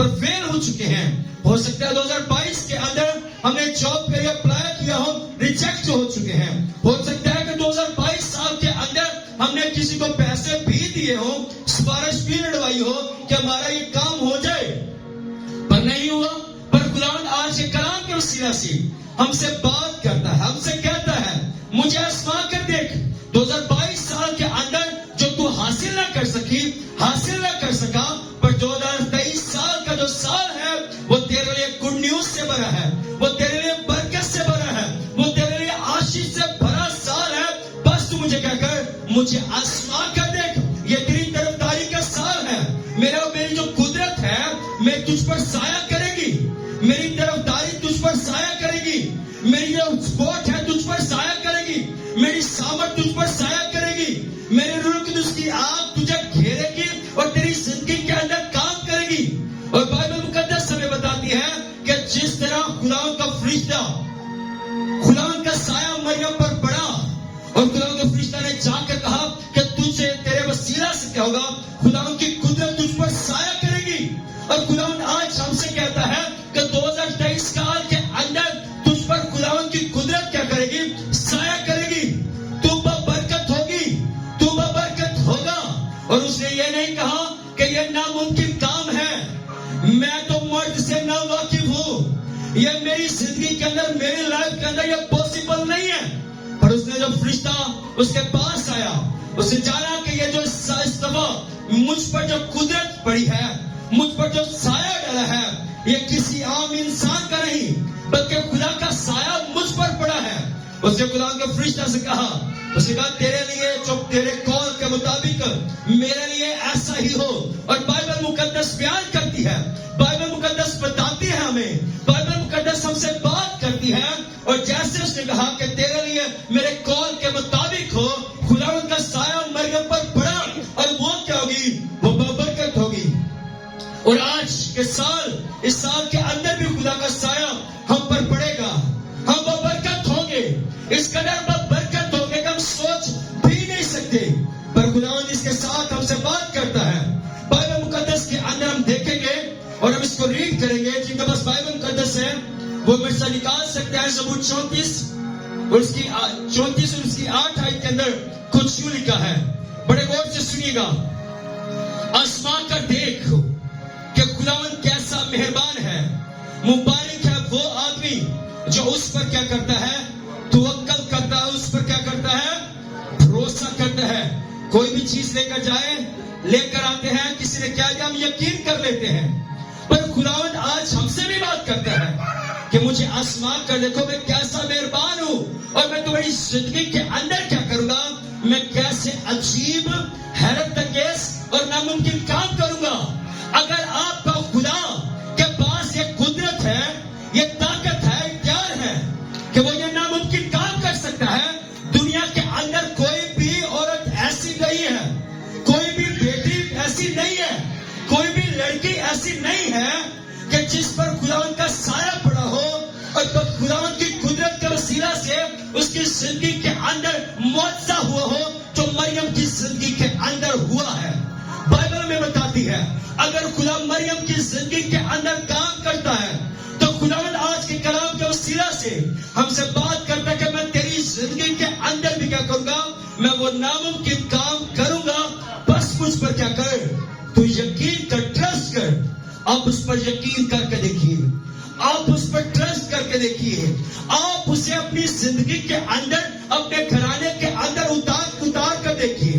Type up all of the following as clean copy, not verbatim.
پر فیل ہو چکے ہیں. ہو سکتا ہے 2022 کے اندر ہم نے جاب کے لیے اپلائی کیا ہو, ریجیکٹ ہو چکے ہیں. ہو سکتا ہے کہ 2022 سال کے اندر ہم نے کسی کو پیسے بھی دیے ہو, سفارش بھی لڑوائی ہو کہ ہمارا یہ کام ہو جائے, پر نہیں ہوا. پر خداوند آج کے کلام کے وسیلہ سے ہم سے بات کرتا ہے, ہم سے کہتا ہے مجھے آزما کر دیکھ. 2022 سال کے اندر جو تو حاصل نہ کر سکی, حاصل نہ کر سکا, پر 2023 سال کا جو سال ہے وہ تیرے لیے گڈ نیوز سے بھرا ہے, وہ تیرے لیے برکت سے بھرا ہے, وہ تیرے لیے آشیش سے بھرا سال ہے. بس تو مجھے کہہ کر مجھے آزما کر دیکھ. یہ تیری طرفداری کا سال ہے. میری جو قدرت ہے میں تجھ پر سایہ کرے گی, میری طرفداری تجھ پر سایہ کرے گی, میری جو سپورٹ ہے تجھ پر سایہ کرے گی, میری سامت تجھ پر سایہ کرے گی, میرے روح کی اس کی آگ تجھے گھیرے گی اور تیری زندگی کے اندر کام کرے گی. اور بائبل مقدس ہمیں بتاتی ہے کہ جس طرح خداوند کا فرشتہ, خداوند کا سایہ مریم پر پڑا اور خداوند کے فرشتہ نے جا کر کہا کہ تجھے تیرے وسیلہ سے کیا ہوگا, خداوند کی قدرت تجھ پر سایہ کرے گی. اور خداوند آج ہم سے کہتا ہے کہ 2023 سال کے اندر تجھ پر خداوند کی قدرت کیا کرے گی, سایہ کرے گی. تو ببرکت ہوگی, تو ببرکت ہوگا. اور اس نے یہ نہیں کہا کہ یہ ناممکن کام ہے, میں تو مرد سے نا واقف ہوں, یہ میری زندگی کے اندر, میری لائف کے اندر یہ پاسبل نہیں ہے. پر اس نے جو فرشتہ اس کے پاس آیا, اس نے جانا کہ یہ جو اس دفعہ مجھ پر جو قدرت پڑی ہے, مجھ پر جو سایہ ڈالا ہے, یہ کسی عام انسان کا نہیں بلکہ خدا کا سایہ مجھ پر پڑا ہے. اس نے خدا کے فرشتہ سے کہا, اس نے کہا تیرے لیے جو تیرے قول کے مطابق میرے لیے ایسا ہی ہو. اور بائبل مقدس بیان کرتی ہے, بائبل مقدس بتاتی ہے ہمیں, بائبل مقدس ہم سے بات کرتی ہے. اور جیسے اس نے کہا کہ تیرے لیے میرے قول کے مطابق ہو, خداوند کا سایہ مریم پر پڑا اور وہ کیا ہوگی, وہ ببرکت ہوگی. اور آج کے سال, اس سال کے اندر بھی خدا کا سایہ ہم پر پڑے گا, ہم ببرکت ہوں گے, اس قدر ببرکت ہوں گے کہ ہم سوچ بھی نہیں سکتے. پر خداوند اس کے ساتھ ہم سے بات کرتا ہے. بائبل مقدس کے اندر ہم دیکھیں گے اور ہم اس کو ریڈ کریں گے. جن کے پاس بائبل مقدس ہے وہ میرے سے نکال سکتے ہیں. زبور 34 اور اس کی 34 اور اس کی 8 آیت کے اندر کچھ یوں لکھا ہے, بڑے غور سے سنیے گا. آزما کر دیکھ کہ خداوند کیسا مہربان ہے, مبارک ہے وہ آدمی جو اس پر کیا کرتا ہے, توکل کرتا ہے, اس پر کیا کرتا ہے, بھروسہ کرتا ہے. کوئی بھی چیز لے کر جائے, لے کر آتے ہیں, کسی نے کیا دیا ہم یقین کر لیتے ہیں. پر خداوند آج ہم سے بھی بات کرتا ہے کہ مجھے آزما کر دیکھو میں کیسا مہربان ہوں, اور میں تمہاری زندگی کے اندر کیا کروں گا, میں کیسے عجیب, حیرت انگیز اور ناممکن کام کروں گا. اگر آپ کا خدا کے پاس یہ قدرت ہے, یہ طاقت ہے, اختیار ہے کہ وہ یہ ناممکن کام کر سکتا ہے, دنیا کے اندر کوئی بھی عورت ایسی نہیں ہے, کوئی بھی بیٹی ایسی نہیں ہے, کوئی بھی لڑکی ایسی نہیں ہے کہ جس پر خداوند کا سایہ پڑا ہو اور خداوند کی قدرت کے وسیلہ سے اس کی زندگی کے اندر معجزہ ہوا ہو جو مریم کی زندگی کے اندر ہوا ہے. بائبل میں بتاتی ہے اگر خدا مریم کی زندگی کے اندر کام کرتا ہے تو خداوند آج کے کلام کے وسیلہ سے ہم سے بات کرتا ہے کہ میں تیری زندگی کے اندر بھی کیا کروں گا, میں وہ ناممکن کام کروں گا. بس مجھ پر کیا کر, تو یقین کر, ٹرسٹ کر. آپ اس پر یقین کر کے دیکھیے, آپ اس پر ٹرسٹ کر کے دیکھیے, آپ اسے اپنی زندگی کے اندر, اپنے گھرانے کے اندر اتار کر دیکھیے.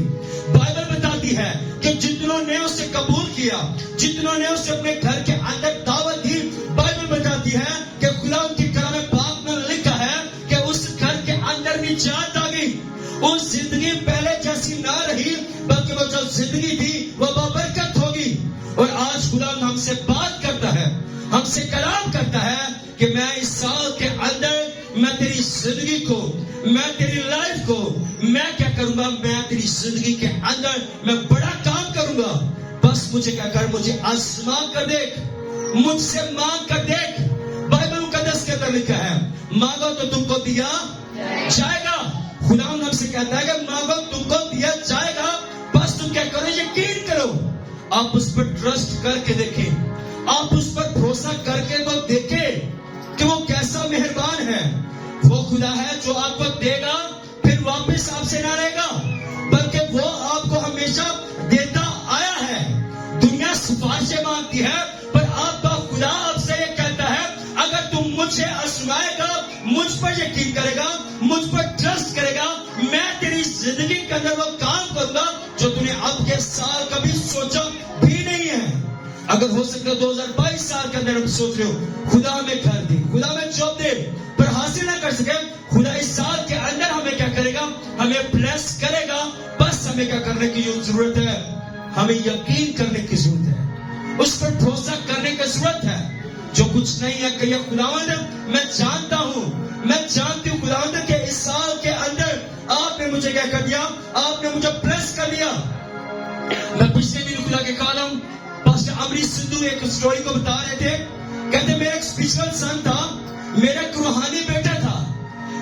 بائبل بتاتی ہے کہ جتنوں نے اسے قبول کیا, جتنوں نے اسے اپنے گھر کے اندر دعوت دی, بائبل بتاتی ہے کہ خدا ان کی کلام پاک میں لکھا ہے کہ اس گھر کے اندر نجات آ گئی. وہ زندگی پہلے جیسی نہ رہی بلکہ وہ جو زندگی تھی وہ بابرکت ہوگی. اور آج خدا ہم سے بات کرتا ہے, ہم سے کلام کرتا ہے کہ میں اس سال کے اندر میں تیری زندگی کو, میں تیری لائف کو میں کیا کروں گا, میں تیری زندگی کے اندر میں بڑا کام کروں گا. بس مجھے کیا کر, مجھے آزما کر دیکھ, مجھ سے مانگ کر دیکھ. بائبل مقدس کے اندر لکھا ہے مانگو تو تم کو دیا جائے گا. خدا ہم سے کہتا ہے کہ مانگو تم کو دیا جائے گا. بس تم کیا کرو, یقین کرو, آپ اس پر ٹرسٹ کر کے دیکھیں, آپ اس پر بھروسہ کر کے تو دیکھیں کہ وہ کیسا مہربان ہے. وہ خدا ہے جو آپ کو دے گا پھر واپس آپ سے نہ رہے گا، بلکہ وہ آپ کو ہمیشہ دیتا آیا ہے. دنیا سفارشیں مانگتی ہے، پر آپ کا خدا آپ سے یہ کہتا ہے اگر تم مجھ سے آزمائے گا، مجھ پر یقین کرے گا، مجھ پر ٹرسٹ کرے گا، میں تیری زندگی کے اندر وہ کام کروں گا جو تم نے اب کے سال کبھی سوچا بھی نہیں ہے. اگر ہو سکتا 2022 سال کے اندر ہم سوچ رہے ہو خدا ہمیں گھر دے، خدا ہمیں جاب دے، پر حاصل نہ کر سکے، خدا اس سال کے اندر ہمیں کیا کرے گا؟ ہمیں بلیس کرے گا. بس ہمیں کیا کرنے کی جو ضرورت ہے؟ ہمیں یقین کرنے کی ضرورت ہے، اس پر بھروسہ کرنے کی ضرورت ہے. جو کچھ نہیں ہے کہ خداوند میں جانتا ہوں، میں جانتی ہوں خداوند کہ اس سال کے اندر آپ نے مجھے کیا کر دیا؟ آپ نے مجھے بلیس کر دیا. میں پچھلے دن خدا کے کالم پاسٹر امریش سندھو ایک سٹوری کو بتا رہے تھے. کہتے میرا ایک اسپرچل سن تھا، میرا ایک روحانی بیٹا تھا.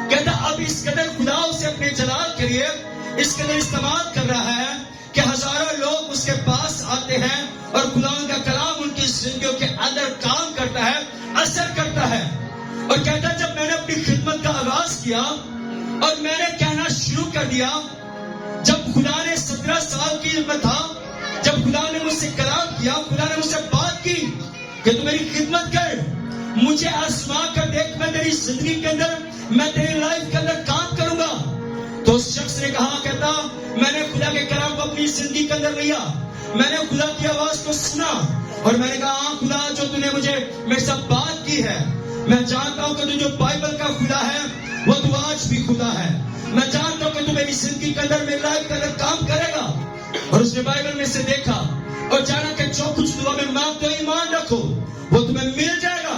کہتا اب اس قدر خدا اسے اپنے جلال کے لیے اس قدر استعمال کر رہا ہے کہ ہزاروں لوگ اس کے پاس آتے ہیں اور خدا کا کلام ان کی زندگیوں کے اندر کام کرتا ہے، اثر کرتا ہے. اور کہتا جب میں نے اپنی خدمت کا آغاز کیا اور میں نے کہنا شروع کر دیا، جب خدا نے 17 سال کی میں تھا، جب خدا نے مجھ سے کلام کیا، خدا نے مجھ سے بات کی کہ تو میری خدمت کر، مجھے آزما کر دیکھ، میں تیری زندگی کے اندر، میں تیری لائف کے اندر کام کروں گا. تو اس شخص نے کہا، کہتا میں نے خدا کے کلام کو اپنی زندگی کے اندر لیا، میں نے خدا کی آواز کو سنا اور میں نے کہا ہاں خدا جو تو نے مجھے میرے ساتھ بات کی ہے، میں جانتا ہوں کہ تو جو بائبل کا خدا ہے وہ تو آج بھی خدا ہے. میں جانتا ہوں کہ تو میری زندگی کے اندر، میری لائف کے اندر کام کرے گا. اور اس نے بائبل میں سے دیکھا اور جانا کہ جو کچھ دعا میں مانگتے ہو ایمان رکھو وہ تمہیں مل جائے گا.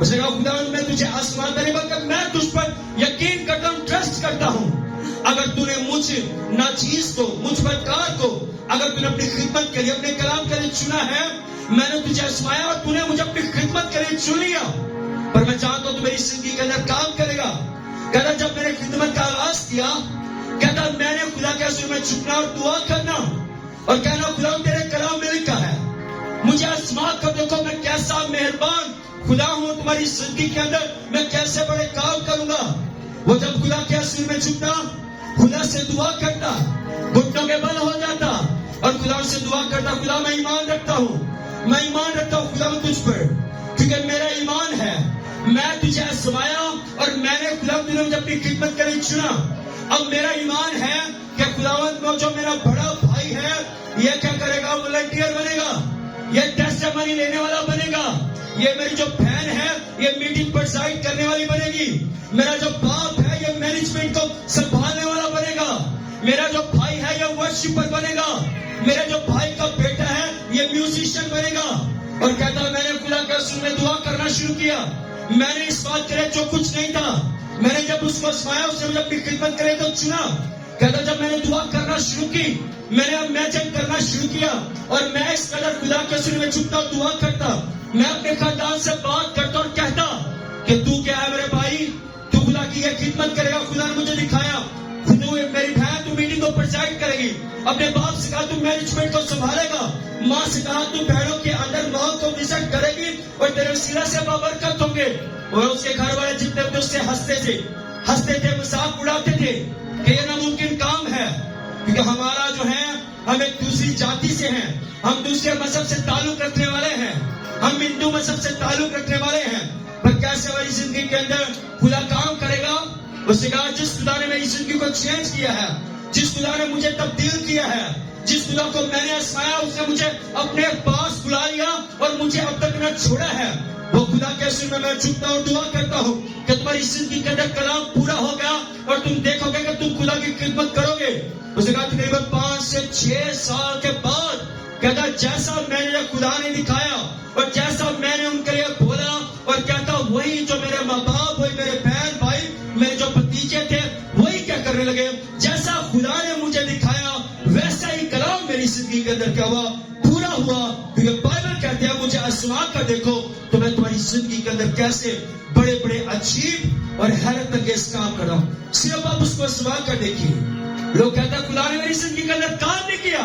اس نے کہا خدا میں تجھے آسمان کرے بلکہ میں تجھ پر یقین کرتا ہوں، ٹرسٹ کرتا ہوں. اگر تو نے مجھ ناچیز کو، مجھ بدکار کو، اگر تو نے اپنی خدمت کے لیے، اپنے کلام کے لیے چنا ہے، میں نے تجھے آزمایا اور تو نے مجھے اپنی خدمت کے لیے چن لیا، پر میں چاہتا ہوں تو میری زندگی کے اندر کام کرے گا. کہتا جب میں نے خدمت کا آغاز کیا، کہتا میں نے خدا کے حضور میں جھکنا اور دعا کرنا اور کہنا خدا تیرے کلام میں لکھا ہے، مجھے آزما کر دیکھو میں کیسا مہربان خدا ہوں تمہاری زندگی کے اندر، میں کیسے بڑے کام کروں گا. وہ جب خدا کے حضور میں جھکنا، خدا سے دعا کرتا، گھٹنوں کے بل ہو جاتا اور خدا سے دعا کرتا، خدا میں ایمان رکھتا ہوں، میں ایمان رکھتا ہوں خدا تجھ پر، کیونکہ میرا ایمان ہے میں تجھے آزمایا اور میں نے خدا تجھے مجھے اپنی خدمت کے لیے چنا. اب میرا ایمان ہے کہ خداوند میں جو میرا بڑا بھائی ہے یہ کیا کرے گا؟ والنٹیئر بنے گا، یہ ٹیسٹیمنی لینے والا بنے گا. یہ میری جو بہن ہے یہ میٹنگ پرسائڈ کرنے والی بنے گی. میرا جو باپ ہے یہ مینجمنٹ کو سنبھالنے والا بنے گا. میرا جو بھائی ہے یہ ورشپر بنے گا. میرا جو بھائی کا بیٹا ہے یہ میوزیشین بنے گا. اور کہتا میں نے خدا کے حضور میں دعا کرنا شروع کیا. میں نے اس بات کے لیے جو کچھ نہیں تھا، میں نے جب اس کو آزمایا، اس نے مجھے اپنی خدمت کرے تو چنا. کہتا جب میں نے دعا کرنا شروع کی، میں نے امیجن کرنا شروع کیا اور میں اس قدر خدا کے حضور میں جھکتا دعا کرتا، میں اپنے خاندان سے بات کرتا اور کہتا کہ تو کیا ہے میرے بھائی، تو خدا کی یہ خدمت کرے گا. خدا نے مجھے دکھایا، خدا میری بہن تو میٹنگ کو پرسائڈ کرے گی، اپنے باپ سے کہا تو مینجمنٹ کو سنبھالے گا، ماں سے کہا تو بہنوں کے اندر ماں کو وزٹ کرے گی اور تیرے وسیلہ سے بابرکت ہوں گے. اور اس کے گھر والے جتنے بھی اس سے ہنستے تھے، مذاق اڑاتے تھے کہ یہ ناممکن کام ہے، کیونکہ ہمارا جو ہے ہم ایک دوسری جاتی سے ہیں، ہم دوسرے مذہب سے تعلق رکھنے والے ہیں، ہم ہندو مذہب سے تعلق رکھنے والے ہیں. پر کیسے ہماری زندگی کے اندر خدا کام کرے گا؟ اس نے کہا جس خدا نے میری زندگی کو چینج کیا ہے، جس خدا نے مجھے تبدیل کیا ہے، جس خدا کو میں نے آزمایا اس نے مجھے اپنے پاس بلا لیا اور مجھے اب تک نہ چھوڑا ہے. وہ خدا کے حضور میں جھکتا ہوں، دعا کرتا ہوں کہ تمہاری زندگی کے اندر کلام پورا ہو گیا اور تم دیکھو گے کہ تم خدا کی خدمت کرو گے. اس نے کہا تقریباً 5 سے 6 سال کے بعد کہتا جیسا میں نے خدا نے دکھایا اور جیسا میں نے ان کے لیے بولا، اور کہتا وہی جو میرے ماں باپ، وہی میرے بہن بھائی، میرے جو بھتیجے تھے وہی کیا کرنے لگے. جیسا خدا نے مجھے دکھایا ویسا ہی کلام میری زندگی کے اندر کیا ہوا؟ پورا ہوا. کیونکہ بائبل کہتے ہیں مجھے آزما کر دیکھو تو میں تمہاری زندگی کے اندر کیسے بڑے بڑے عجیب اور حیرت انگیز کام کر رہا ہوں. صرف آپ اس کو آزما کر دیکھیے. لوگ کہتے ہیں خدا نے میری زندگی کے اندر کام نہیں کیا،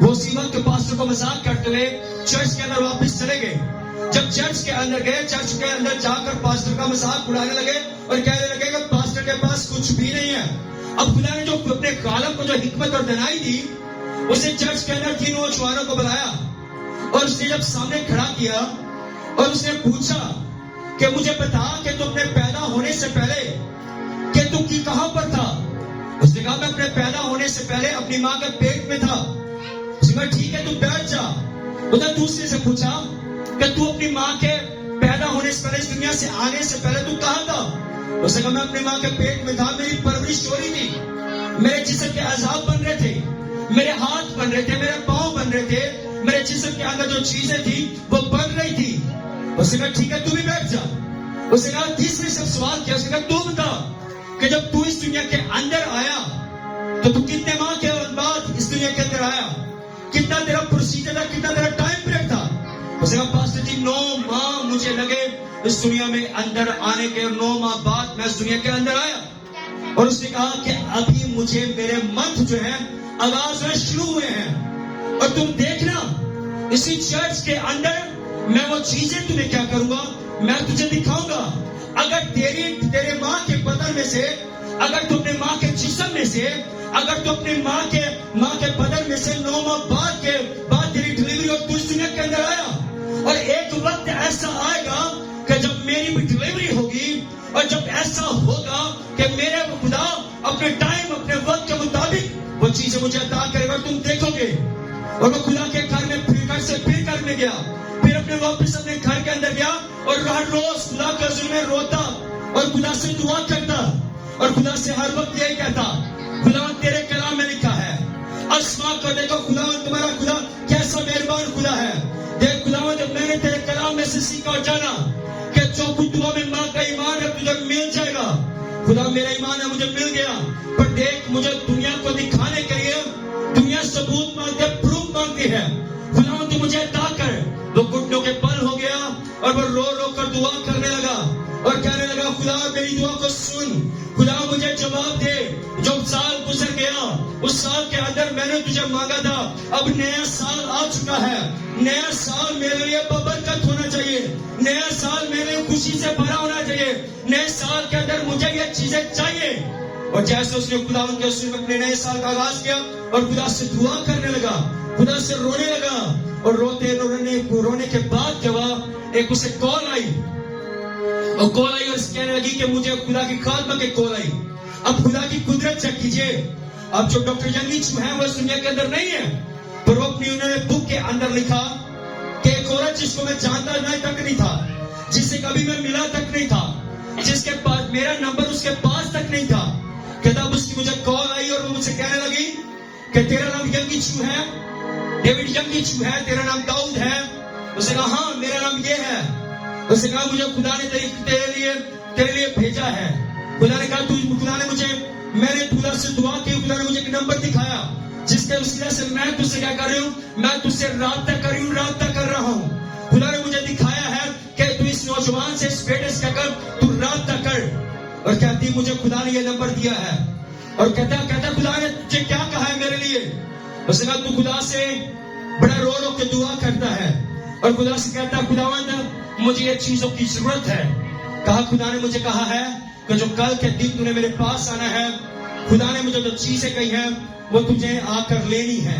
وہ اسی وقت پاسٹر کو مذاق کرتے ہوئے چرچ کے اندر واپس چلے گئے. جب چرچ کے اندر گئے, چرچ کے اندر جا کر پاسٹر کا مذاق اڑانے لگے اور کہنے لگے کہ پاسٹر کے پاس کچھ بھی نہیں ہے. اب خدا نے جو اپنے غالب کو جو حکمت اور دانائی دی, اسے چرچ کے اندر 3 نوجوانوں کو بلایا اور اس نے جب سامنے کھڑا کیا اور اس نے پوچھا کہ مجھے بتا کہ تو اپنے پیدا ہونے سے پہلے کہ تو کی کہاں پر تھا. اس نے کہا میں اپنے پیدا ہونے سے پہلے اپنی ماں کے پیٹ میں تھا. اس نے کہا ٹھیک ہے تو بیٹھ جا. اس نے دوسرے سے پوچھا کہ تو اپنی ماں کے پیدا ہونے سے پہلے, اس دنیا سے آنے سے پہلے تو کہاں تھا. اس نے کہا میں اپنی ماں کے پیٹ میں تھا, میری پرورش ہو رہی تھی, میرے جسم کے اعضاء بن رہے تھے, میرے ہاتھ بن رہے تھے, میرے پاؤں بن رہے تھے, میرے جسم کے اندر جو چیزیں تھی وہ بن رہی تھی. اس نے کہا ٹھیک ہے تو بھی بیٹھ جا. اس نے کہا تیسرے سے سوال کیا. اس نے کہا تو بتا کہ جب تو اس دنیا کے اندر آیا تو کتنے ماہ کے بعد اس دنیا کے اندر آیا, کتنا تیرا پروسیجر تھا, کتنا تیرا ٹائم پیریڈ تھا. اس نے کہا پاسٹر جی 9 ماہ مجھے لگے اس دنیا میں اندر آنے کے, 9 ماہ بعد میں اس دنیا کے اندر آیا. اور اس نے کہا کہ ابھی مجھے میرے منتھ جو ہے آغاز ہونے شروع ہوئے ہیں, اور تم دیکھنا اسی چرچ کے اندر میں وہ چیزیں تمہیں کیا کروں گا, میں تجھے دکھاؤں گا. اگر تیرے ماں کے بدن میں سے, اگر تو اپنے ماں کے جسم میں سے, اگر تو اپنی ماں کے بدن میں سے 9 ماہ بعد تیری ڈلیوری اور تو اس دنیا کے اندر آیا, اور ایک وقت ایسا آئے گا کہ جب میری بھی ڈلیوری ہوگی, اور جب ایسا ہوگا کہ میرے خدا اپنے ٹائم, اپنے وقت کے مطابق وہ چیزیں مجھے عطا کرے گا, تم دیکھو گے. اور وہ خدا کے گھر میں گھر سے پھر گھر میں گیا, پھر اپنے واپس اپنے گھر کے اندر گیا اور ہر روز خدا کے حضور میں روتا اور خدا سے دعا کرتا, اور خدا سے ہر وقت یہی کہتا خدا تیرے کلام میں لکھا ہے, آسمان کو دیکھو خدا تمہارا خدا کیسا مہربان خدا ہے. دیکھ خدا میں نے تیرے کلام میں سے سیکھا اور جانا کہ جو کچھ دعا میں ماں کا ایمان ہے تجھے مل جائے گا. خدا میرا ایمان ہے مجھے مل گیا, پر دیکھ مجھے دنیا کو دکھانے کے لیے دنیا ثبوت مانگتی ہے, پروف مانگتی ہے. خدا تو مجھے عطا کر. وہ گھٹنوں کے بل ہو گیا اور وہ رو رو کر دعا کرنے لگا اور کہنے لگا خدا میری دعا کو سن, خدا مجھے جواب دے. جو سال گزر گیا اس سال کے اندر میں نے تجھے مانگا تھا, اب نیا سال آ چکا ہے. نیا سال میرے لیے ببرکت ہونا چاہیے, نیا سال میرے لیے خوشی سے بھرا ہونا چاہیے, نئے سال کے اندر مجھے یہ چیزیں چاہیے. اور جیسے اس نے خدا ان کے حضور میں اپنے نئے سال کا آغاز کیا اور خدا سے دعا کرنے لگا, خدا سے رونے لگا, اور رونے کے بعد کیا ہوا, ایک اسے کال آئی اور اس کہنے لگی کہ مجھے خدا کی خادمہ کی کال آئی. اب خدا کی قدرت چیک کیجئے. اب جو ڈاکٹر ینگی چو ہے وہ اس دنیا کے اندر نہیں ہے, پر وہ اپنی انہوں نے بک کے اندر لکھا کہ ایک عورت جس کو میں جانتا تک نہیں تھا, جس سے کبھی میں ملا تک نہیں تھا, جس کے پاس میرا نمبر اس کے پاس تک نہیں تھا, کہ تب اس کی مجھے کال آئی اور وہ مجھ سے کہنے لگی کہ تیرا نام ینگی چو ہے, ڈیوڈ ینگی چو ہے, تیرا نام داؤد ہے. اس نے کہا ہاں میرا نام یہ ہے. اس نے کہا مجھے خدا نے تیرے لیے بھیجا ہے. خدا نے کہا خدا نے مجھے, میں نے خدا سے دعا کی, خدا نے مجھے ایک نمبر دکھایا جس کے وسیلے سے میں تجھ سے کیا کر رہی ہوں, میں تجھ سے رابطہ کر رہا ہوں. خدا نے مجھے دکھایا ہے کہ تو اس نوجوان سے, اس بیٹے سے کیا کر, تو رابطہ کر. اور کہتی مجھے خدا نے یہ نمبر دیا ہے, اور کہتا خدا نے تجھے کیا کہا ہے میرے لیے. اس نے کہا تو خدا سے بڑا رو رو کے دعا کرتا ہے اور خدا سے کہتا خداوند مجھے یہ چیزوں کی ضرورت ہے. کہا خدا نے مجھے کہا ہے کہ جو کل کے دن تو نے میرے پاس آنا ہے, خدا نے مجھے جو چیزیں کہی ہیں وہ تجھے آ کر لینی ہے.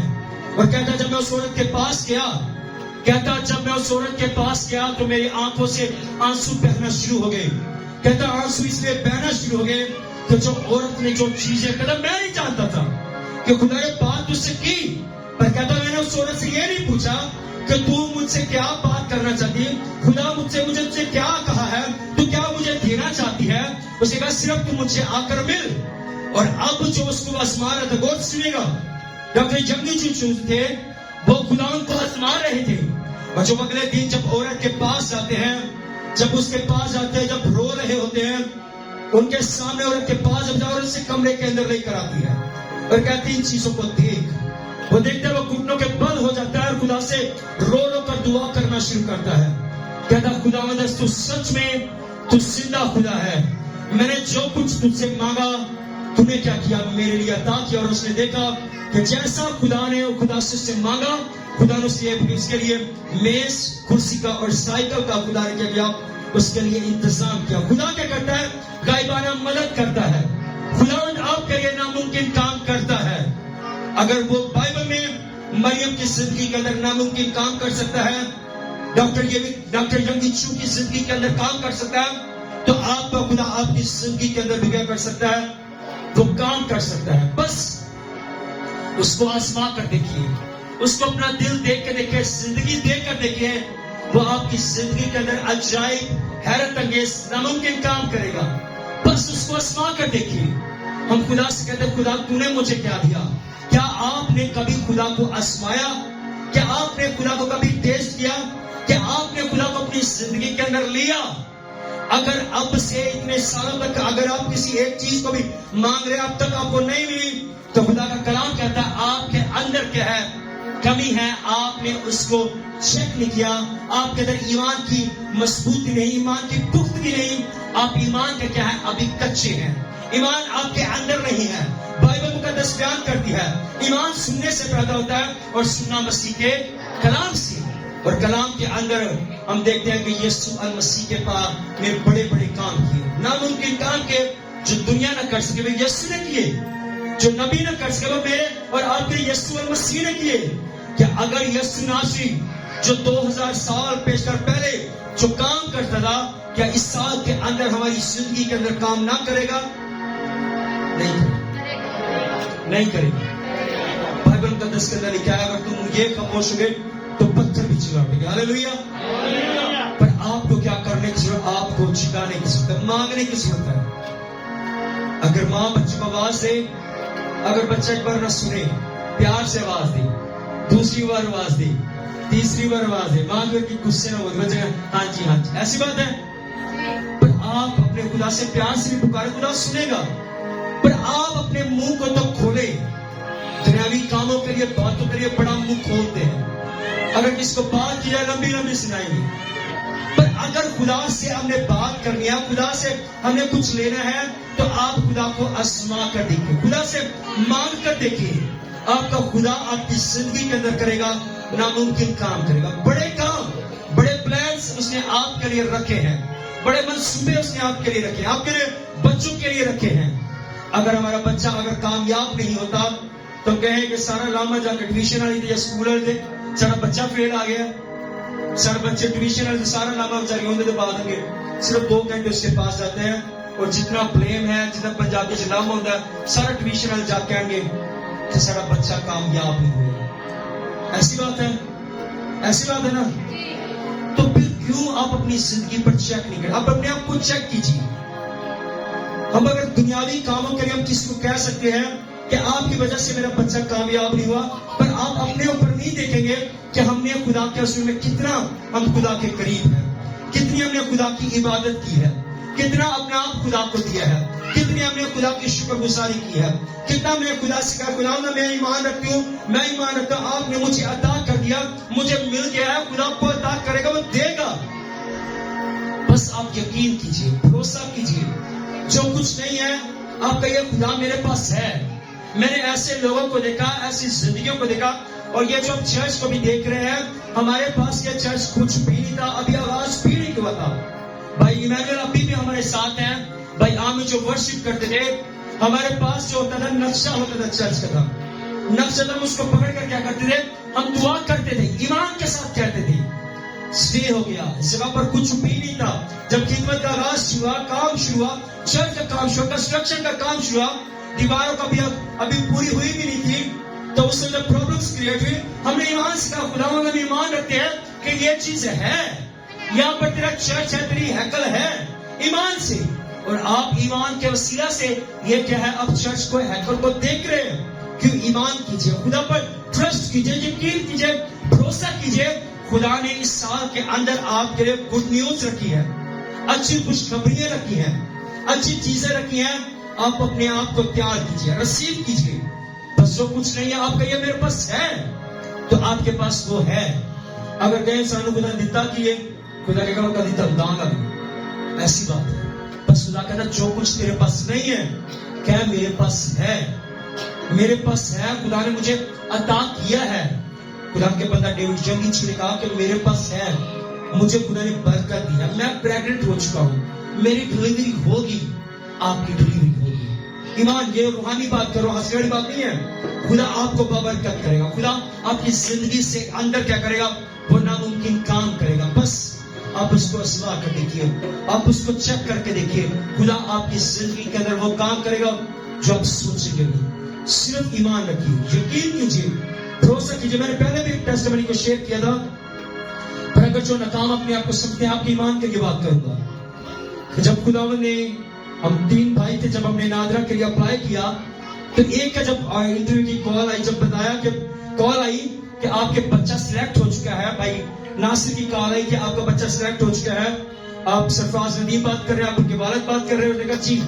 اور کہتا جب میں اس عورت کے پاس گیا, تو میری آنکھوں سے آنسو بہنا شروع ہو گئے. کہتا آنسو اس لیے بہنا شروع ہو گئے کہ جو عورت نے جو چیزیں, کہتا میں نہیں جانتا تھا کہ خدا نے بات اس سے کی, پر کہتا میں نے اس عورت سے یہ نہیں پوچھا کہ تو مجھ سے کیا بات کرنا چاہتی ہے, خدا مجھے تجھے کیا کہا ہے, تو کیا مجھے دینا چاہتی ہے. اس نے کہا صرف تو مجھ سے آ کر مل. اور اب جو اس کو آزما رہا تھا, غور سنیے گا, ڈاکٹر ینگی چو تھے وہ خدا ان کو آزما رہے تھے. اور جو اگلے دن جب عورت کے پاس جاتے ہیں, جب اس کے پاس جاتے ہیں, جب رو رہے ہوتے ہیں, ان کے سامنے عورت کے پاس جب عورت سے کمرے کے اندر لے کر آتی ہے اور کہتی ان چیزوں کو دیکھ. وہ دیکھتا ہے, وہ گھٹنوں کے بل ہو جاتا ہے اور خدا سے رو رو کر دعا کرنا شروع کرتا ہے. کہتا خداوند تو سچ میں تو زندہ خدا ہے, میں نے جو کچھ تجھ سے مانگا تو نے کیا کیا؟ میرے لیے عطا کیا. اور اس نے دیکھا کہ جیسا خدا نے خدا سے مانگا, خدا نے اس کے لیے میز, کرسی کا اور سائیکل کا خدا نے کیا کیا؟ اس کے لیے انتظام کیا. خدا کیا کرتا ہے؟ غائبانہ مدد کرتا ہے. خدا آپ کے لیے ناممکن کام کرتا ہے. اگر وہ بائبل میں مریم کی زندگی کے اندر ناممکن کام کر سکتا ہے, ڈاکٹر ینگی چو کی زندگی کے اندر کام کر سکتا ہے, تو آپ کا خدا آپ کی زندگی کے اندر بھی کیا کر سکتا ہے؟ وہ کام کر سکتا ہے. بس اس کو آزما کر دیکھیے, اس کو اپنا دل دیکھ کے دیکھیے, زندگی دیکھ کر دیکھیے. وہ آپ کی زندگی کے اندر عجائب, حیرت انگیز, ناممکن کام کرے گا. بس اس کو آزما کر دیکھیے. ہم خدا سے کہتے ہیں خدا تو نے مجھے کیا دیا؟ کیا آپ نے کبھی خدا کو آزمایا؟ کیا آپ نے خدا کو کبھی ٹیسٹ کیا؟ کیا آپ نے خدا کو اپنی زندگی کے اندر لیا؟ اگر اب سے اتنے سالوں تک اگر آپ کسی ایک چیز کو بھی مانگ رہے اب تک آپ کو نہیں ملی, تو خدا کا کلام کہتا ہے آپ کے اندر کیا ہے؟ کمی ہے. آپ نے اس کو چیک نہیں کیا. آپ کے اندر ایمان کی مضبوطی نہیں, ایمان کی پختگی نہیں. آپ ایمان کے کیا ہے؟ ابھی کچے ہیں. ایمان آپ کے اندر نہیں ہے. بائبل مقدس بیان کرتی ہے ایمان سننے سے پیدا ہوتا ہے اور سننا مسیح کے کلام سے. اور کلام کے اندر ہم دیکھتے ہیں کہ یسوع المسیح کے پاس میں بڑے بڑے کام کیے, ناممکن کام کے جو دنیا نہ کر سکے وہ یسوع نے کیے. جو نبی نہ کر سکے وہ میرے اور آپ کے یسوع المسیح نے کیے. کہ اگر یسوع ناصری جو 2000 سال پیشتر پہلے جو کام کرتا تھا, کیا اس سال کے اندر ہماری زندگی کے اندر کام نہ کرے گا؟ نہیں کرے گا. بائبل مقدس کے اندر لکھا ہے اگر تم یہ خاموش ہو گئے تو پتھر بھی چلا دے گے. ہاللیلویا. پر آپ کو کیا کرنے کی ضرورت؟ آپ کو چکانے کی ضرورت ہے, مانگنے کی ضرورت ہے. اگر ماں بچے کو آواز دے, اگر بچہ ایک بار نہ سنے, پیار سے آواز دے, دوسری بار آواز دے, تیسری بار آواز دے, ماں کی غصے نہ ہو, بچے ہاں جی ہاں جی, ایسی بات ہے. پر آپ اپنے خدا سے پیار سے بھی پکارے, خدا سنے گا. پر آپ اپنے منہ کو تو کھولے. دنیاوی کاموں کے لیے باتوں کے لیے بڑا منہ کھولتے ہیں. اگر کس کو بات کی جائے لمبی لمبی سنائیں گے. پر اگر خدا سے ہم نے بات کرنی ہے, خدا سے ہم نے کچھ لینا ہے, تو آپ خدا کو آزما کر دیکھیں, خدا سے مانگ کر دیکھیں. آپ کا خدا آپ کی زندگی کے اندر کرے گا ناممکن کام کرے گا. بڑے کام, بڑے پلانس اس نے آپ کے لیے رکھے ہیں, بڑے منصوبے اس نے آپ کے لیے رکھے ہیں, آپ کے لیے بچوں کے لیے رکھے ہیں. اگر ہمارا بچہ اگر کامیاب نہیں ہوتا تو کہیں کہ سارا لاما جا کے ٹیوشن والی تھے یا اسکول والے تھے, سارا بچہ فیل آ گیا, سارے بچے ٹیوشن والے سارا لاما بچہ ہوتے تو بعد ہوں گے. صرف 2 گھنٹے اس کے پاس جاتے ہیں اور جتنا بلیم ہے, جتنا پنجابی سے لاما ہوتا ہے, سارا ٹیوشن والے جا کے آئیں گے کہ سارا بچہ کامیاب نہیں ہوا. ایسی بات ہے, ایسی بات ہے نا. تو پھر کیوں آپ اپنی زندگی پر چیک نہیں کریں؟ آپ اپنے آپ کو چیک کیجیے. ہم اگر دنیاوی کاموں کے لیے ہم کس کو کہہ سکتے ہیں کہ آپ کی وجہ سے میرا بچہ کامیاب نہیں ہوا, پر آپ اپنے اوپر نہیں دیکھیں گے کہ ہم نے خدا کے حضور میں کتنا ہم خدا کے قریب ہیں, کتنی ہم نے خدا کی عبادت کی ہے, کتنا اپنے آپ خدا کو دیا ہے, کتنی ہم نے خدا کی شکر گزاری کی ہے, کتنا ہم نے خدا سے کہا خدا میں ایمان رکھتی ہوں, میں ایمان رکھتا ہوں, آپ نے مجھے عطا کر دیا, مجھے مل گیا ہے, خدا کو عطا کرے گا, وہ دے گا. بس آپ یقین کیجیے, بھروسہ کیجیے. جو کچھ نہیں ہے آپ کا یہ خدا میرے پاس ہے. میں نے ایسے لوگوں کو دیکھا, ایسی زندگیوں کو دیکھا, اور یہ جو ہم چرچ کو بھی دیکھ رہے ہیں, ہمارے پاس یہ چرچ کچھ بھی نہیں تھا, ابھی آغاز بھی نہیں ہوا تھا. بھائی ایمینویل ابھی بھی ہمارے ساتھ ہیں. بھائی عام جو ورشپ کرتے تھے, ہمارے پاس جو ہوتا تھا نقشہ ہوتا تھا چرچ کا تھا, نقشہ تھا, اس کو پکڑ کر کیا کرتے تھے, ہم دعا کرتے تھے, ایمان کے ساتھ کہتے تھے. سٹے ہو گیا, اس جگہ پر کچھ بھی نہیں تھا. جب خدمت کا آغاز ہوا, کام شروع ہوا, چرچ کا کام شروع, کنسٹرکشن کا کام شروع ہوا, دیواروں کا بھی ابھی پوری ہوئی بھی نہیں تھی, تو اس سے جب پرابلمس کریٹ ہوئی, ہم نے ایمان سے کہا خدا ہم ایمان رکھتے ہیں کہ یہ چیز ہے, یہاں پر تیرا چرچ ہے, تیری ہیکل ہے, ایمان سے. اور آپ ایمان کے وسیلہ سے یہ کیا ہے, اب چرچ کو ہیکل کو دیکھ رہے ہیں. کیوں؟ ایمان کیجئے, خدا پر ٹرسٹ کیجئے, یقین کیجئے, بھروسہ کیجئے. خدا نے اس سال کے اندر آپ کے لیے گڈ نیوز رکھی ہے, اچھی خوشخبریاں رکھی ہیں, اچھی چیزیں رکھی ہیں. آپ اپنے آپ کو تیار کیجئے, رسیو کیجئے. بس جو کچھ نہیں ہے آپ کا یہ میرے پاس ہے, تو آپ کے پاس وہ ہے. اگر کہیں سانو خدا دیتا کیے, خدا کے کہا دیتا داں گا, ایسی بات ہے. بس خدا کہتا جو کچھ تیرے پاس نہیں ہے کہ میرے پاس ہے, میرے پاس ہے, خدا نے مجھے عطا کیا ہے. خدا کے بندہ ڈیوڈ جنگی نے کہا کہ میرے پاس ہے, مجھے خدا نے برکت دیا, میں پریگننٹ ہو چکا ہوں, میری ڈلیوری ہوگی, آپ کی ڈلیوری ہوگی. ایمان, یہ روحانی بات کرو, ہنسی والی بات نہیں ہے. خدا آپ کو بابرکت کرے گا, خدا آپ کی زندگی سے اندر کیا کرے گا, وہ ناممکن کام کرے گا. بس آپ اس کو آزما کر دیکھیے, آپ اس کو چیک کر کے دیکھیے, خدا آپ کی زندگی کے اندر وہ کام کرے گا جو آپ سوچیں گے نہیں. صرف ایمان رکھیے, یقین کیجیے, بھروسہ کیجیے. میں نے پہلے بھی ایک ٹیسٹمنی کو شیئر کیا تھا, پر اگر جو ناکام اپنے آپ کو سمجھتے ہیں, آپ کے ایمان کے لیے بات کروں گا. جب خداوند نے, ہم 3 بھائی تھے, جب ہم نے نادرا کے لیے اپلائی کیا, تو ایک کا جب انٹرویو کی کال آئی, جب بتایا کہ کال آئی کہ آپ کے بچہ سلیکٹ ہو چکا ہے, بھائی ناصر کی کال آئی کہ آپ کا بچہ سلیکٹ ہو چکا ہے, آپ سرفراز ندیم بات کر رہے ہیں, آپ ان کے والد بات کر رہے ہیں. اس نے کہا جی,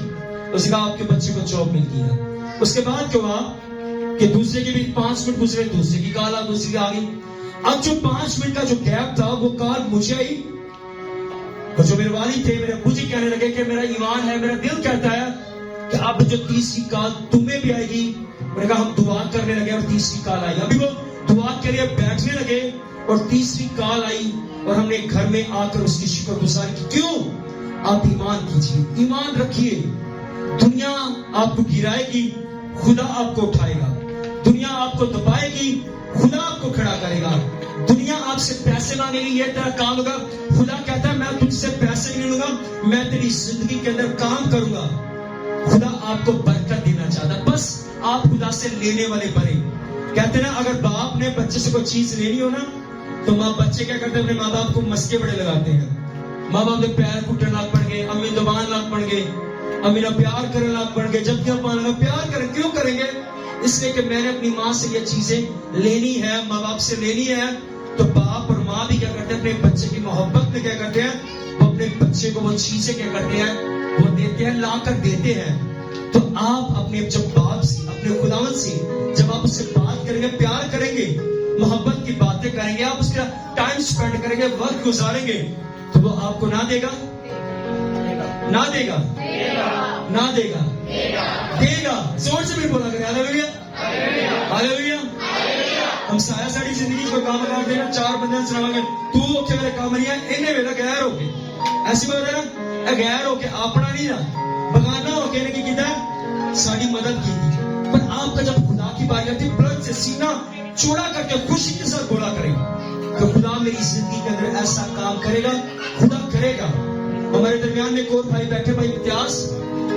اس نے کہا آپ کے بچے کو جاب مل گئی ہے. اس کے بعد کیا ہوا کہ دوسرے کے بھی 5 منٹ گزرے, دوسرے کی کال آ, دوسری آ گئی. اب جو 5 منٹ کا جو گیپ تھا, وہ کال مجھے آئی, اور جو میرے والد تھے, میرے ابو جی کہنے لگے کہ میرا ایمان ہے, میرا دل کہتا ہے کہ اب جو تیسری کال تمہیں بھی آئے گی. انہوں نے کہا ہم دعا کرنے لگے اور تیسری کال آئی. ابھی وہ دعا کے لیے بیٹھنے لگے اور تیسری کال آئی, اور ہم نے گھر میں آ کر اس کی شکر گزاری کی. کیوں؟ آپ ایمان کیجیے, ایمان رکھیے. دنیا آپ کو گرائے گی, خدا آپ کو اٹھائے گا. دنیا آپ کو دبائے گی, خدا آپ کو کھڑا کرے گا. دنیا آپ سے پیسے مانگے گی, یہ تیرا کام ہوگا. خدا کہتا ہے میں تجھ سے پیسے نہیں لوں گا, میں تیری زندگی کے اندر کام کروں گا. خدا آپ کو برکت دینا چاہتا ہے, بس آپ خدا سے لینے والے بنے. کہتے ہیں نا, اگر باپ نے بچے سے کوئی چیز لینی ہو نا, تو بچے کیا کرتے ہیں, اپنے ماں باپ کو مسکے بڑے لگاتے ہیں. ماں باپ نے پیر کٹنے لگ پڑ گئے, امی دبان لگ پڑ گئے, امی نہ پیار کرنے لگ پڑ گئے. جب کیا پانا پیار کریں, کیوں کریں گے؟ اس لیے کہ میں نے اپنی ماں سے یہ چیزیں لینی ہے, ماں باپ سے لینی ہے. تو باپ اور ماں بھی کیا کرتے ہیں, اپنے بچے کی محبت میں کیا کرتے ہیں, وہ اپنے بچے کو وہ چیزیں کیا کرتے ہیں, وہ دیتے ہیں, لا کر دیتے ہیں. تو آپ اپنے جب باپ سے, اپنے خداوند سے جب آپ اس سے بات کریں گے, پیار کریں گے, محبت کی باتیں کریں گے, آپ اس کا ٹائم سپینڈ کریں گے, وقت گزاریں گے, تو وہ آپ کو نہ دے گا, نہ دے گا, نہ دے گا, دے گا. زور سے بھی بولا کریں ہاللیلویا, ہاللیلویا. ہم سایہ ساڑی زندگی کو کام کر دیں, 4 بندے سناؤں گے, تو اوکے میرے کام نہیں ہے, انہیں میرا غیر ہو کے, ایسی بات ہے نا, غیر ہو کے, اپنا نہیں نا, بگانا ہو کے کی کیتا ہے, ساری مدد کی تھی. پر آپ کا جب خدا کی بات آتی, بلند سے سینہ چوڑا کر کے خوشی کے ساتھ بولا کریں کہ خدا میری زندگی کے اندر ایسا کام کرے گا, خدا کرے گا. ہمارے درمیان میں ایک اور بھائی بیٹھے, بھائی امتیاز,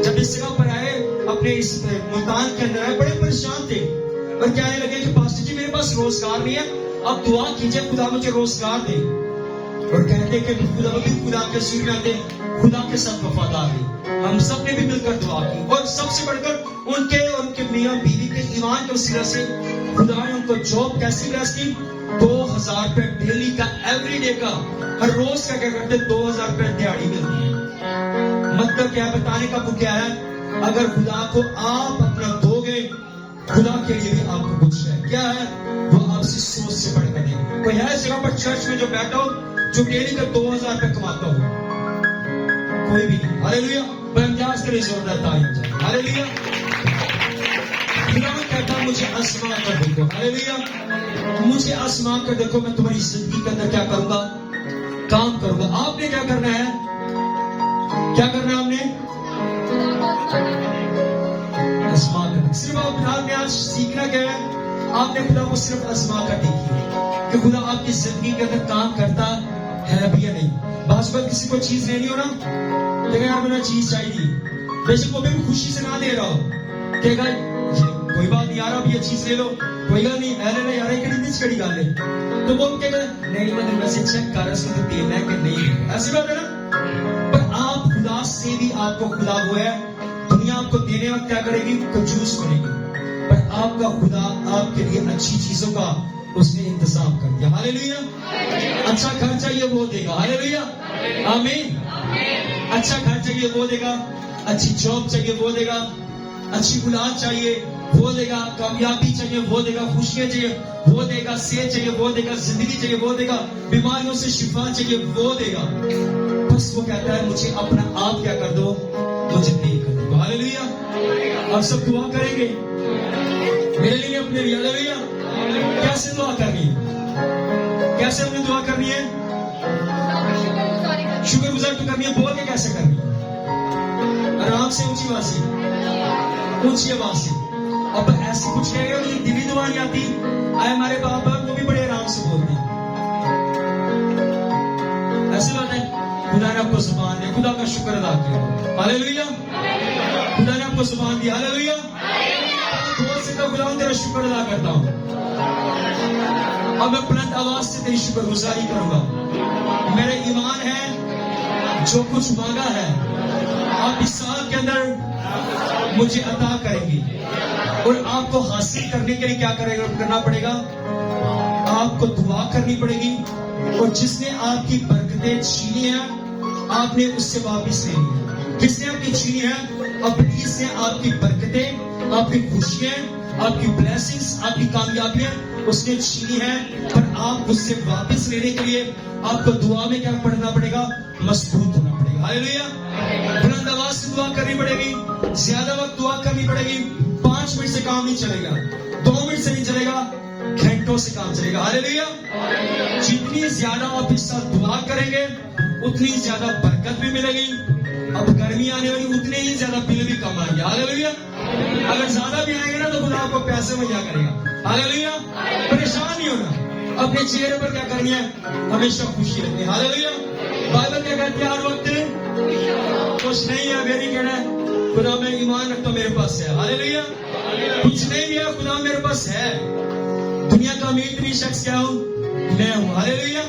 جب اس جگہ پر آئے, اپنے اس ملتان کے اندر آئے, بڑے پریشان تھے اور کہنے لگے کہ پاسٹر جی میرے پاس روزگار نہیں ہے, آپ دعا کیجئے خدا مجھے روزگار دے. اور کہتے کہ خدا کے سر میں آتے, خدا کے ساتھ وفادار ہے. ہم سب نے بھی مل کر دعا کی, اور سب سے بڑھ کر ان کے اور ان کے میاں بیوی کے ایمان کے وسیلہ سے خدا نے ان کو جاب کیسی بلیس کی, 2000 روپے ڈیلی کا, ایوری ڈے کا, ہر روز کا کیا کرتے, 2000 روپے دیہاڑی ملتی ہے. مطلب کیا بتانے کا وہ کیا ہے, اگر خدا کو آپ اپنا دو گے, خدا کے لیے بھی آپ کو کچھ ہے. کیا ہے وہ, آپ سے سوچ سے بڑھ کر دیں. کوئی ہے اس جگہ پر چرچ میں جو بیٹھا ہو, جو ڈیلی کا 2000 روپے کماتا ہو؟ کوئی بھی نہیں. ہاللیلویا. پر امتیاز کے لیے زور رہتا ہے. ہاللیلویا. خدا کہتا مجھے آزما کر دیکھو. ہاللیلویا. مجھے آزما کر دیکھو, میں تمہاری زندگی کے اندر کیا کروں گا, کام کروں گا. آپ نے کیا کرنا ہے, کیا کرنا ہے آپ نے, آزما کر. صرف آپ نے آج سیکھنا کیا ہے, آپ نے خدا کو صرف آزما کر دیکھی کہ خدا آپ کی زندگی کے اندر کام کرتا ہے بھی یا نہیں. بعض بات کسی کو چیز لینی ہو نا, کہ یار مجھے چیز چاہیے, بے شک وہ بھی خوشی سے نہ دے رہا ہو, کہ کوئی بات نہیں یار, اب یہ چیز لے لو, کوئی گل نہیں, ایلے لے یار, ایک نیچ کڑی گل ہے, تو وہ کہے گا نہیں میں ویسے چیک کر رہا اس کو تو دینا ہے کہ نہیں. ایسی بات ہے نا. پر آپ خدا سے بھی, آپ کو خدا وہ ہے, دنیا آپ کو دینے وقت کیا کرے گی, کنجوس بنے گی, پر آپ کا خدا آپ کے لیے اچھی چیزوں کا اس نے انتظام کر دیا. ہاللیلویا. اچھا گھر چاہیے وہ دے گا. ہاللیلویا. آمین. اچھا گھر چاہیے وہ دے گا, اچھی جاب چاہیے وہ دے گا, اچھی اولاد چاہیے وہ دے گا, کامیابی چاہیے وہ دے گا, خوشیاں چاہیے وہ دے گا, صحت چاہیے وہ دے گا, زندگی چاہیے وہ دے گا, بیماریوں سے شفا چاہیے وہ دے گا. بس وہ کہتا ہے مجھے اپنا آپ کیا کر دو, مجھے دے کر دو. ہاللیلویا. آپ سب دعا کریں گے میرے لیے اپنے لیے. ہاللیلویا. کیسے دعا کرنی ہے؟ کیسے ہمیں دعا کرنی ہے؟ شکر گزار تو کرنی ہے. بول کے کیسے کرنی ہے؟ آرام سے، اونچی آواز سے، اونچی آواز سے. اب ایسے کچھ کہے گا مجھے دلی دعا نہیں آتی، آئے ہمارے بابا وہ بھی بڑے آرام سے بولتے ہیں. ایسی بات ہے. خدا نے آپ کو زبان دیا، خدا کا شکر ادا کیا. ہاللیلویا. خدا نے آپ کو زبان دیا. ہاللیلویا. بول سکتا خدا تیرا شکر ادا کرتا ہوں. اب میں بلند آواز سے تیری شکر گزاری کروں گا. میرا ایمان ہے جو کچھ مانگا ہے آپ اس سال کے اندر مجھے عطا کریں گی. اور آپ کو حاصل کرنے کے لیے کیا کرنا پڑے گا؟ آپ کو دعا کرنی پڑے گی. اور جس نے آپ کی برکتیں چھینی ہیں آپ نے اس سے واپس لینی ہے. جس نے آپ کی چھینی ہے ابلیس نے آپ کی برکتیں، آپ کی خوشیاں، آپ کی بلیسنگز، آپ کی کامیابیاں اس نے چھینی ہے. پر آپ اس سے واپس لینے کے لیے آپ کو دعا میں کیا پڑھنا پڑے گا؟ مضبوط ہونا پڑے گا. ہاللیلویا. بلند آواز سے دعا کرنی پڑے گی. زیادہ وقت دعا کرنی پڑے گی. 5 منٹ سے کام نہیں چلے گا، 2 منٹ سے نہیں چلے گا، گھنٹوں سے کام چلے گا. ہاللیلویا. جتنی زیادہ آپ اس ساتھ دعا کریں گے اتنی زیادہ برکت بھی ملے گی. اب گرمی آنے والی اتنے ہی زیادہ بل بھی کم آئیں گے. ہاللیلویا. اگر زیادہ بھی آئیں گے نا تو خدا آپ کو پیسے مہیا کرے گا. ہاللیلویا. پریشان نہیں ہونا. اپنے چہرے پر کیا کرنی ہے؟ ہمیشہ خوشی رکھنی ہے. ہاللیلویا. بائبل کیا کہتی ہے؟ ہر وقت کچھ نہیں ہے میری کہنا ہے خدا میں ایمان رکھتا ہوں میرے پاس ہے. ہاللیلویا. کچھ نہیں بھی ہے خدا میرے پاس ہے. دنیا کا امیر ترین شخص کیا ہوں؟ میں ہوں. ہاللیلویا.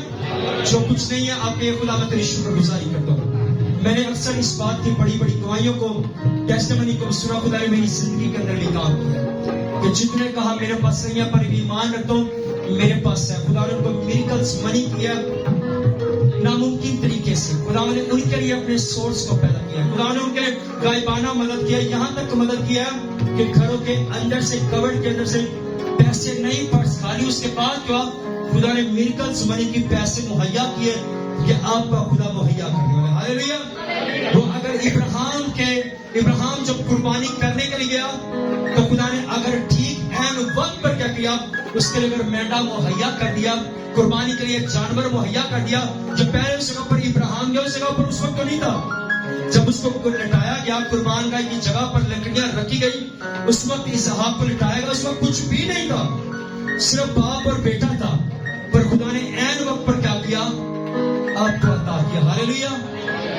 جو کچھ نہیں ہے آپ کے خدا میں تیری شکر گزاری کرتا ہوں. میں نے اکثر اس بات کی بڑی بڑی گواہیوں کو، ٹیسٹمنی کو سنا. خدا نے میری زندگی کے اندر بھی کام کیا کہ جتنے کہا میرے پاس نہیں ہے پر ایمان رکھتا ہوں میرے پاس ہے. خدا نے ان کو میریکلز منی کیا ناممکن طریقے سے. خدا نے ان کے لیے اپنے سورس کو پیدا کیا. خدا نے ان کے لیے غائبانہ مدد کیا. یہاں تک مدد کیا کہ گھروں کے اندر سے، کورڈ کے اندر سے پیسے نہیں پرس خالی. اس کے بعد کیا خدا نے میریکلز منی کی پیسے مہیا کیے کہ آپ کا خدا مہیا کرنے والا. ہاللیلویا. وہ اگر ابراہیم جب قربانی کرنے کے لیے گیا تو خدا نے اگر ٹھیک عین وقت پر کیا کیا؟ اس کے لیے اگر مینڈا مہیا کر دیا، قربانی کے لیے جانور مہیا کر دیا. جو پہلے اس جگہ پر ابراہیم گیا اس جگہ پر اس وقت تو نہیں تھا. جب اس کو لٹایا گیا قربان گاہ کی جگہ پر لکڑیاں رکھی گئی اس وقت اسحاق کو لٹایا گیا. اس وقت کچھ بھی نہیں تھا، صرف باپ اور بیٹا تھا. پر خدا نے عین وقت پر کیا کیا؟ آپ کو عطا کیا. ہاللیلویا.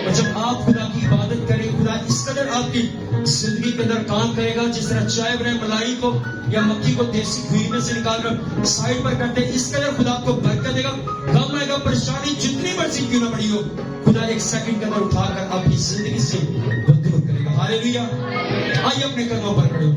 اور جب آپ خدا کی عبادت کریں خدا اس قدر آپ کی زندگی کے اندر کام کرے گا. جس طرح چائے بنائے ملائی کو یا مکھی کو دیسی گھی میں سے نکال کر سائڈ پر کرتے ہیں اس قدر خدا آپ کو برکت دے گا. غم آئے گا، پریشانی جتنی مرضی کیوں نہ بڑی ہو خدا 1 سیکنڈ کے اندر اٹھا کر آپ کی زندگی سے دور کرے گا. ہاللیلویا. آئیے اپنے قدموں پر کھڑے ہو.